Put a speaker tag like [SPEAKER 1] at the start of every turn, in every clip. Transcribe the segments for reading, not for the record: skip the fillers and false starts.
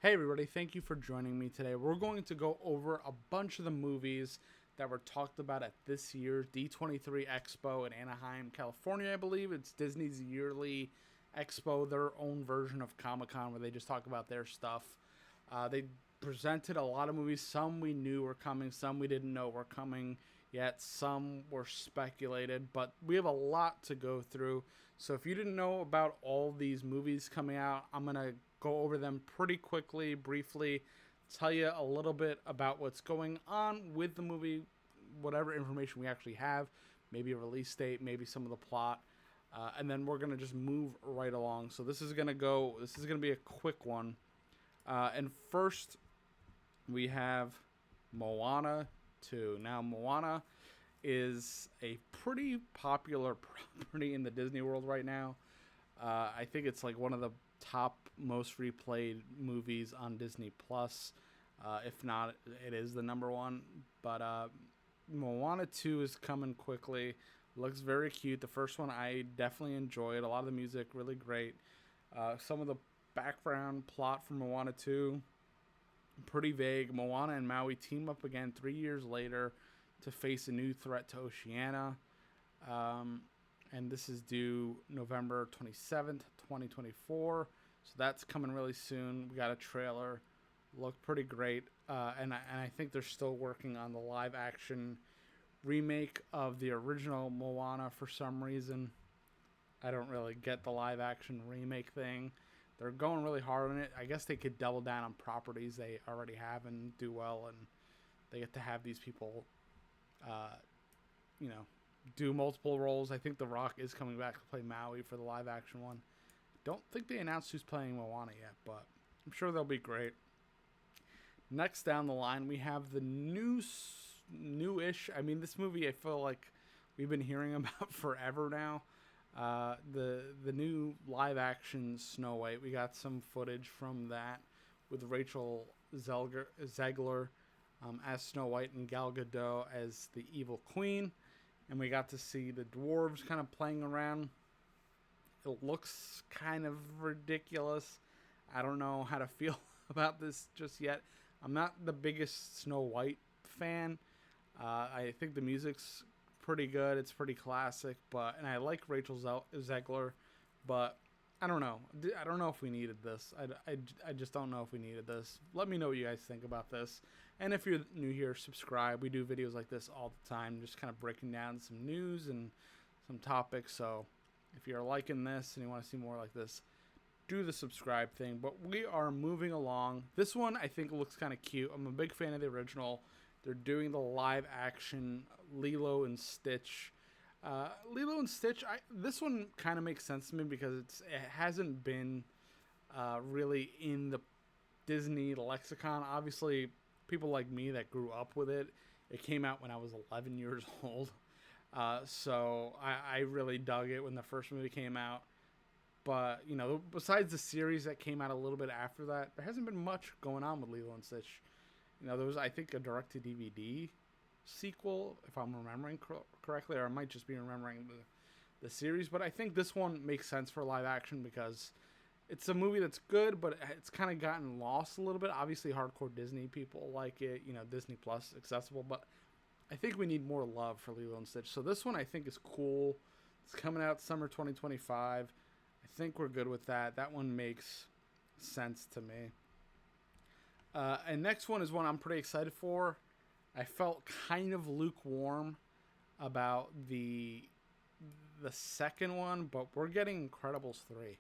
[SPEAKER 1] Hey everybody, thank you for joining me today. We're going to go over a bunch of the movies that were talked about at this year's D23 Expo in Anaheim, California, I believe. It's Disney's yearly expo, their own version of Comic-Con where they just talk about their stuff. They presented a lot of movies. Some we knew were coming, some we didn't know were coming yet, some were speculated, but we have a lot to go through. So if you didn't know about all these movies coming out, I'm going to go over them pretty quickly, briefly, tell you a little bit about what's going on with the movie, whatever information we actually have, maybe a release date, maybe some of the plot, and then we're gonna just move right along. So this is gonna be a quick one, and first we have Moana II. Now Moana is a pretty popular property in the Disney world right now. I think it's like one of the top most replayed movies on Disney Plus. If not, it is the number one. But Moana 2 is coming quickly. Looks very cute. The first one I definitely enjoyed. A lot of the music really great. Some of the background plot for Moana 2 pretty vague. Moana and Maui team up again 3 years later to face a new threat to Oceania. And this is due November 27th, 2024. So that's coming really soon. We got a trailer. Looked pretty great. And I think they're still working on the live action remake of the original Moana for some reason. I don't really get the live action remake thing. They're going really hard on it. I guess they could double down on properties they already have and do well. And they get to have these people, do multiple roles. I think The Rock is coming back to play Maui for the live action one. Don't think they announced who's playing Moana yet, but I'm sure they'll be great. Next down the line, we have the newish. I mean, this movie I feel like we've been hearing about forever now. The new live action Snow White. We got some footage from that with Rachel Zegler as Snow White and Gal Gadot as the evil queen. And we got to see the dwarves kind of playing around. It looks kind of ridiculous. I don't know how to feel about this just yet. I'm not the biggest Snow White fan. I think the music's pretty good. It's pretty classic, and I like Rachel Zegler, but I don't know. I don't know if we needed this. I just don't know if we needed this. Let me know what you guys think about this. And if you're new here, subscribe. We do videos like this all the time, just kind of breaking down some news and some topics. So if you're liking this and you want to see more like this, do the subscribe thing. But we are moving along. This one I think looks kind of cute. I'm a big fan of the original. They're doing the live action Lilo and Stitch. Lilo and Stitch, this one kind of makes sense to me because it hasn't been really in the Disney lexicon. Obviously, people like me that grew up with it, it came out when I was 11 years old. So I really dug it when the first movie came out. But, besides the series that came out a little bit after that, there hasn't been much going on with Lilo and Stitch. There was, I think, a direct-to-DVD sequel, if I'm remembering correctly, or I might just be remembering the series. But I think this one makes sense for live action because it's a movie that's good, but it's kind of gotten lost a little bit. Obviously, hardcore Disney people like it, Disney Plus accessible. But I think we need more love for Lilo and Stitch. So this one I think is cool. It's coming out summer 2025. I think we're good with that. That one makes sense to me. And next one is one I'm pretty excited for. I felt kind of lukewarm about the second one, but we're getting Incredibles 3.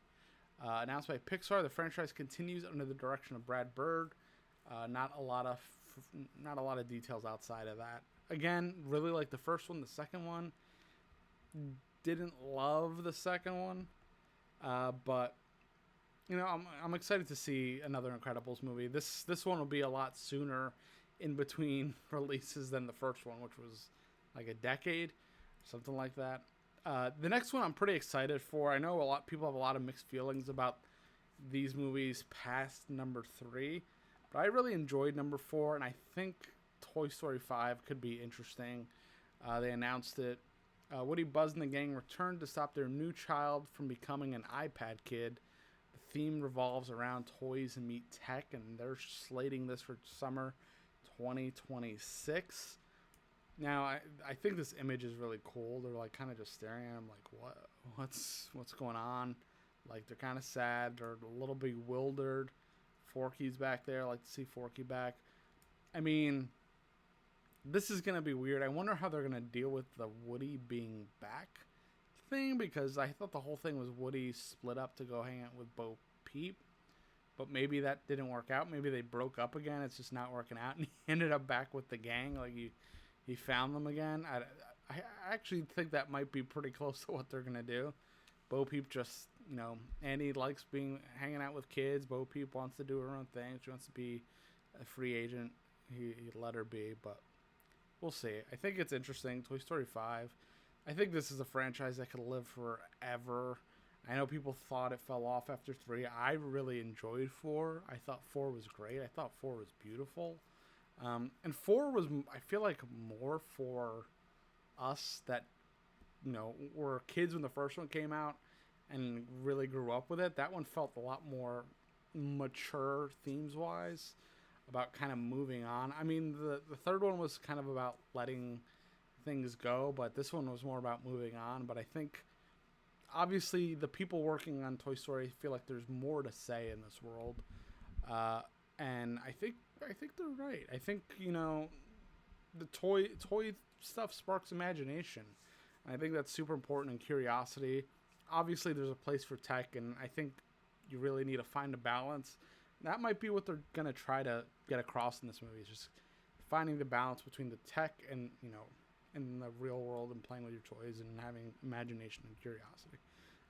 [SPEAKER 1] Announced by Pixar, the franchise continues under the direction of Brad Bird. Not a lot of details outside of that. Again, really like the first one. The second one, didn't love the second one, but I'm excited to see another Incredibles movie. This one will be a lot sooner in between releases than the first one, which was like a decade, something like that. The next one I'm pretty excited for. I know people have a lot of mixed feelings about these movies past number 3, but I really enjoyed number 4, and I think Toy Story 5 could be interesting. They announced it. Woody, Buzz, and the gang returned to stop their new child from becoming an iPad kid. The theme revolves around toys and meet tech, and they're slating this for summer 2026. Now, I think this image is really cool. They're like kind of just staring at him like, what's going on? Like, they're kind of sad. They're a little bewildered. Forky's back there. I like to see Forky back. I mean, this is going to be weird. I wonder how they're going to deal with the Woody being back thing, because I thought the whole thing was Woody split up to go hang out with Bo Peep. But maybe that didn't work out. Maybe they broke up again. It's just not working out. And he ended up back with the gang. Like, he found them again. I actually think that might be pretty close to what they're going to do. Bo Peep just, Annie likes hanging out with kids. Bo Peep wants to do her own thing. She wants to be a free agent. He let her be, but we'll see. I think it's interesting. Toy Story 5. I think this is a franchise that could live forever. I know people thought it fell off after 3. I really enjoyed 4. I thought 4 was great. I thought 4 was beautiful. And 4 was, I feel like, more for us that, were kids when the first one came out and really grew up with it. That one felt a lot more mature themes-wise, about kind of moving on. I mean, the third one was kind of about letting things go, but this one was more about moving on. But I think, obviously, the people working on Toy Story feel like there's more to say in this world. And I think they're right. I think, the toy stuff sparks imagination. And I think that's super important, and curiosity. Obviously, there's a place for tech, and I think you really need to find a balance. That might be what they're going to try to get across in this movie, is just finding the balance between the tech and, in the real world, and playing with your toys and having imagination and curiosity.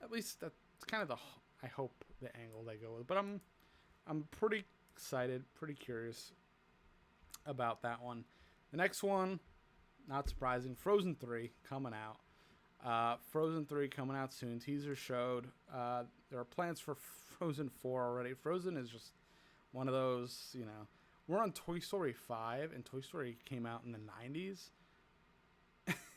[SPEAKER 1] At least that's kind of I hope, the angle they go with. But I'm pretty excited, pretty curious about that one. The next one, not surprising, Frozen 3 coming out. Frozen 3 coming out soon. Teaser showed. There are plans for Frozen 4 already. Frozen is just one of those, we're on Toy Story 5, and Toy Story came out in the 90s.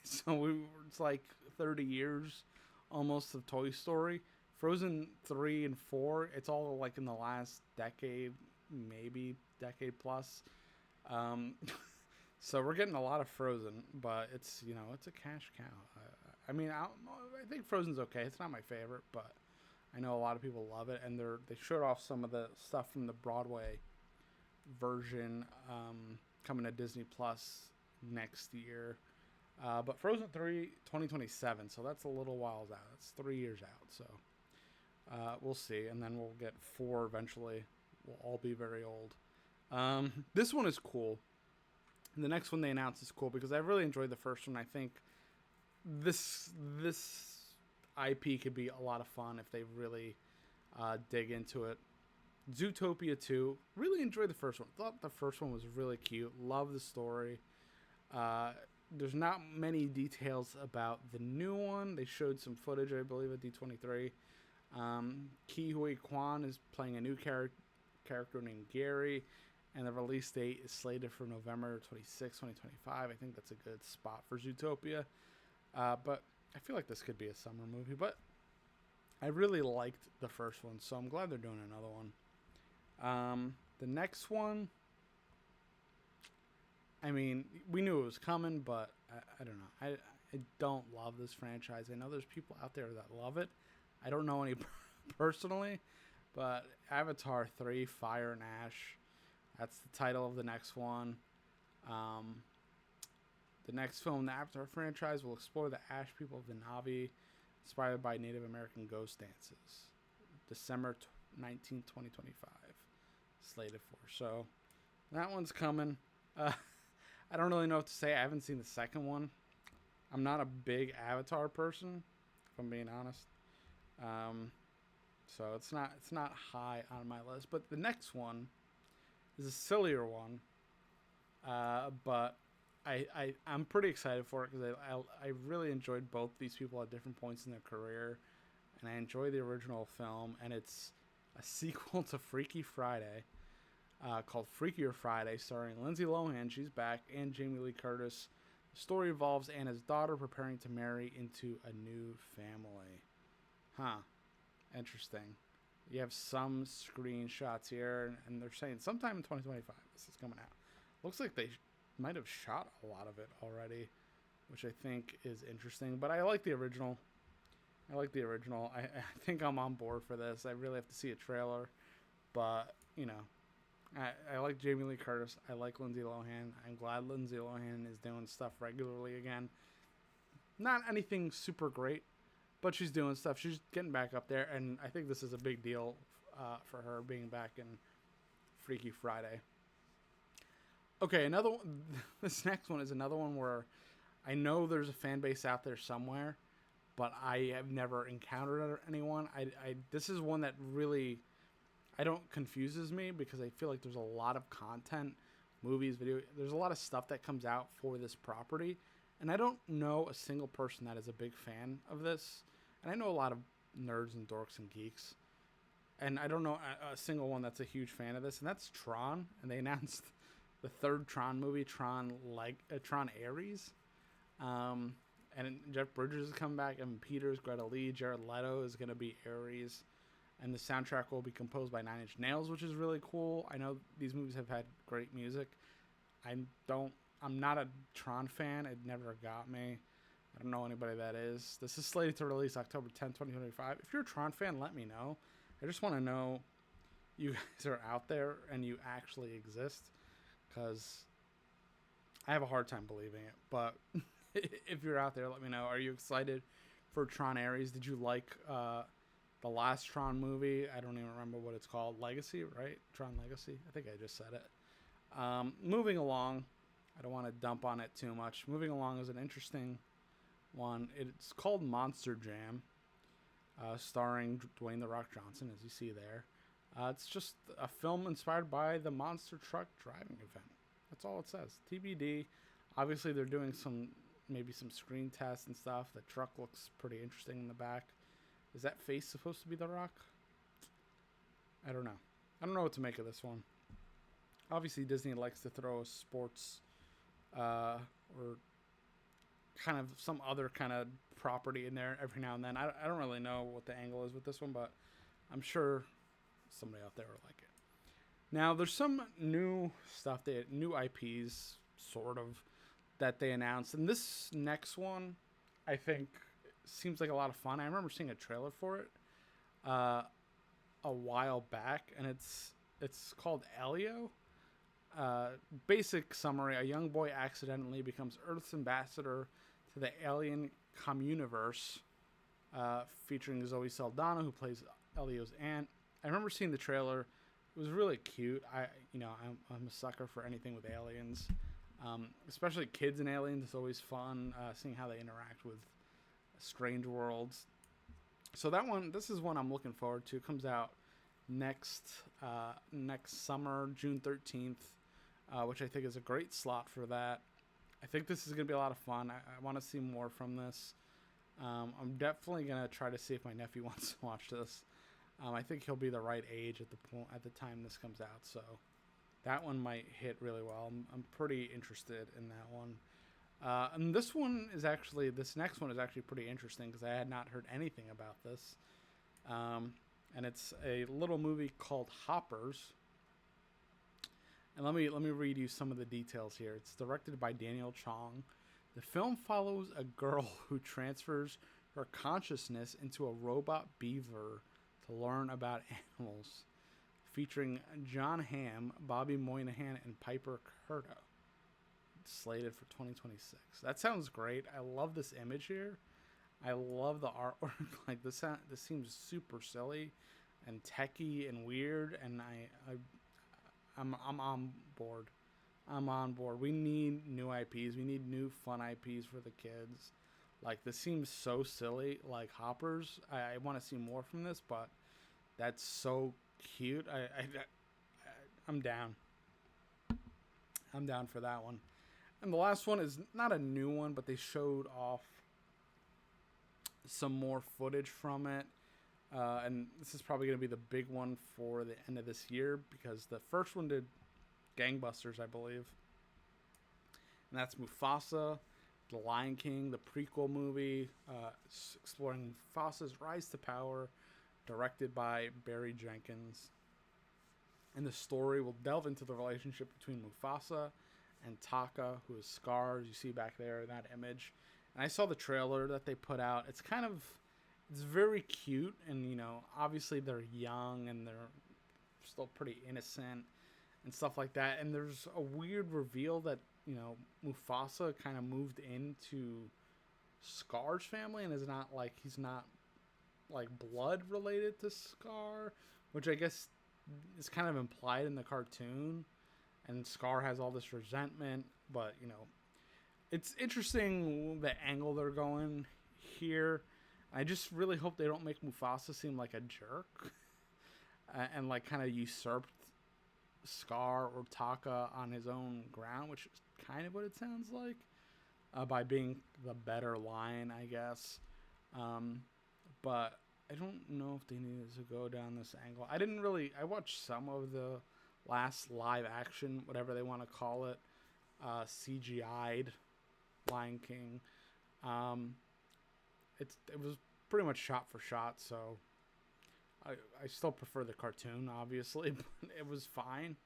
[SPEAKER 1] So it's like 30 years almost of Toy Story. Frozen 3 and 4, it's all like in the last decade, maybe decade plus. So we're getting a lot of Frozen, but it's, it's a cash cow. I mean, I think Frozen's okay. It's not my favorite, but I know a lot of people love it, and they showed off some of the stuff from the Broadway version coming to Disney Plus next year. But Frozen 3, 2027, so that's a little while out. That's 3 years out, so we'll see. And then we'll get 4 eventually. We'll all be very old. This one is cool. And the next one they announced is cool because I really enjoyed the first one. I think this IP could be a lot of fun if they really dig into it. Zootopia 2, really enjoyed the first one. Thought the first one was really cute. Love the story. There's not many details about the new one. They showed some footage, I believe, at D23. Ke Huy Quan is playing a new character named Gary, and the release date is slated for November 26, 2025. I think that's a good spot for Zootopia. But I feel like this could be a summer movie. But I really liked the first one, so I'm glad they're doing another one. The next one, I mean, we knew it was coming, but I don't know. I don't love this franchise. I know there's people out there that love it. I don't know any personally, but Avatar 3, Fire and Ash, that's the title of the next one. The next film, the Avatar franchise, will explore the Ash people of the Na'vi, inspired by Native American ghost dances. December 19, 2025, slated for. So that one's coming. I don't really know what to say. I haven't seen the second one. I'm not a big Avatar person, if I'm being honest. So it's not high on my list. But the next one is a sillier one. But I'm pretty excited for it because I really enjoyed both these people at different points in their career, and I enjoy the original film. And it's a sequel to Freaky Friday. Called Freakier Friday, starring Lindsay Lohan, she's back, and Jamie Lee Curtis. The story involves Anna's daughter preparing to marry into a new family. Huh. Interesting. You have some screenshots here, and they're saying sometime in 2025 this is coming out. Looks like they might have shot a lot of it already, which I think is interesting. But I like the original. I think I'm on board for this. I really have to see a trailer. But, you know, I like Jamie Lee Curtis. I like Lindsay Lohan. I'm glad Lindsay Lohan is doing stuff regularly again. Not anything super great, but she's doing stuff. She's getting back up there, and I think this is a big deal for her being back in Freaky Friday. Okay, another one. This next one is another one where I know there's a fan base out there somewhere, but I have never encountered anyone. This is one that really confuses me because I feel like there's a lot of content, movies, video. There's a lot of stuff that comes out for this property, and I don't know a single person that is a big fan of this. And I know a lot of nerds and dorks and geeks, and I don't know a single one that's a huge fan of this, and that's Tron. And they announced the third Tron movie, Tron Aries. And Jeff Bridges is coming back, and Peters, Greta Lee, Jared Leto is going to be Aries. And the soundtrack will be composed by Nine Inch Nails, which is really cool. I know these movies have had great music. I'm not a Tron fan. It never got me. I don't know anybody that is. This is slated to release October 10th, 2025. If you're a Tron fan, let me know. I just want to know you guys are out there and you actually exist, because I have a hard time believing it. But if you're out there, let me know. Are you excited for Tron Aries? Did you like the last Tron movie? I don't even remember what it's called. Legacy, right? Tron Legacy? I think I just said it. Moving along. I don't want to dump on it too much. Moving along is an interesting one. It's called Monster Jam, starring Dwayne "The Rock" Johnson, as you see there. It's just a film inspired by the monster truck driving event. That's all it says. TBD. Obviously, they're doing maybe some screen tests and stuff. The truck looks pretty interesting in the back. Is that face supposed to be The Rock? I don't know. I don't know what to make of this one. Obviously, Disney likes to throw a sports or kind of some other kind of property in there every now and then. I don't really know what the angle is with this one, but I'm sure somebody out there will like it. Now, there's some new stuff, new IPs, sort of, that they announced. And this next one, I think, seems like a lot of fun. I remember seeing a trailer for it a while back, and it's called Elio. Basic summary: a young boy accidentally becomes Earth's ambassador to the alien communiverse, featuring Zoe Saldana, who plays Elio's aunt. I remember seeing the trailer. It was really cute. I'm a sucker for anything with aliens, especially kids and aliens. It's always fun seeing how they interact with strange worlds. So this is one I'm looking forward to. It comes out next summer, June 13th. Which I think is a great slot for that. I think this is going to be a lot of fun. I want to see more from this. I'm definitely going to try to see if my nephew wants to watch this. I think he'll be the right age at the time this comes out. So that one might hit really well. I'm pretty interested in that one. And this next one is actually pretty interesting because I had not heard anything about this. And it's a little movie called Hoppers. And let me read you some of the details here. It's directed by Daniel Chong. The film follows a girl who transfers her consciousness into a robot beaver to learn about animals, featuring John Hamm, Bobby Moynihan, and Piper Curto. It's slated for 2026. That sounds great. I love this image here. I love the artwork. Like this seems super silly and techie and weird, and I'm on board. I'm on board. We need new IPs. We need new fun IPs for the kids. Like, this seems so silly. Like Hoppers, I want to see more from this, but that's so cute. I'm down. I'm down for that one. And the last one is not a new one, but they showed off some more footage from it. And this is probably going to be the big one for the end of this year because the first one did gangbusters, I believe. And that's Mufasa, The Lion King, the prequel movie, exploring Mufasa's rise to power directed by Barry Jenkins. And the story will delve into the relationship between Mufasa and Taka, who is Scar, as you see back there in that image. And I saw the trailer that they put out. It's very cute, and, you know, obviously they're young and they're still pretty innocent and stuff like that. And there's a weird reveal that, you know, Mufasa kind of moved into Scar's family and he's not like blood related to Scar, which I guess is kind of implied in the cartoon. And Scar has all this resentment, but, you know, it's interesting the angle they're going here. I just really hope they don't make Mufasa seem like a jerk and like kind of usurped Scar or Taka on his own ground, which is kind of what it sounds like, by being the better lion, I guess. But I don't know if they needed to go down this angle. I watched some of the last live action, whatever they want to call it, CGI'd Lion King. It was pretty much shot for shot, so I still prefer the cartoon, obviously, but it was fine.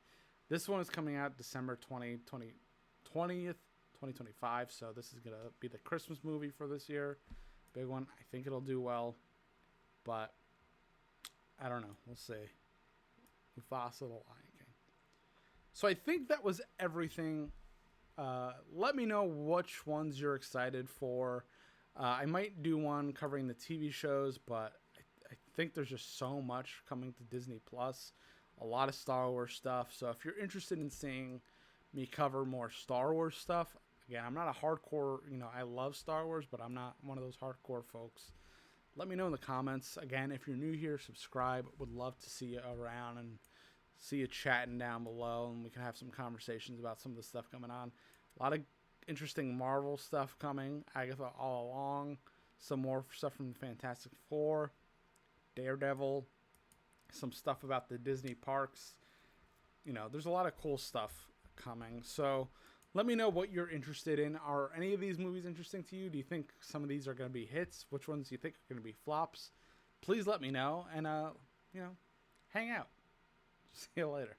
[SPEAKER 1] This one is coming out December 20th, 2025, so this is going to be the Christmas movie for this year. Big one. I think it'll do well, but I don't know. We'll see. Mufasa, the Lion King. So I think that was everything. Let me know which ones you're excited for. I might do one covering the TV shows, but I think there's just so much coming to Disney Plus. A lot of Star Wars stuff. So if you're interested in seeing me cover more Star Wars stuff, again, I'm not a hardcore, you know, I love Star Wars, but I'm not one of those hardcore folks. Let me know in the comments. Again, if you're new here, subscribe. Would love to see you around and see you chatting down below, and we can have some conversations about some of the stuff coming on. A lot of interesting Marvel stuff coming. Agatha All Along. Some more stuff from the Fantastic Four. Daredevil. Some stuff about the Disney parks. You know, there's a lot of cool stuff coming. So let me know what you're interested in. Are any of these movies interesting to you? Do you think some of these are going to be hits? Which ones do you think are going to be flops? Please let me know. And, you know, hang out. See you later.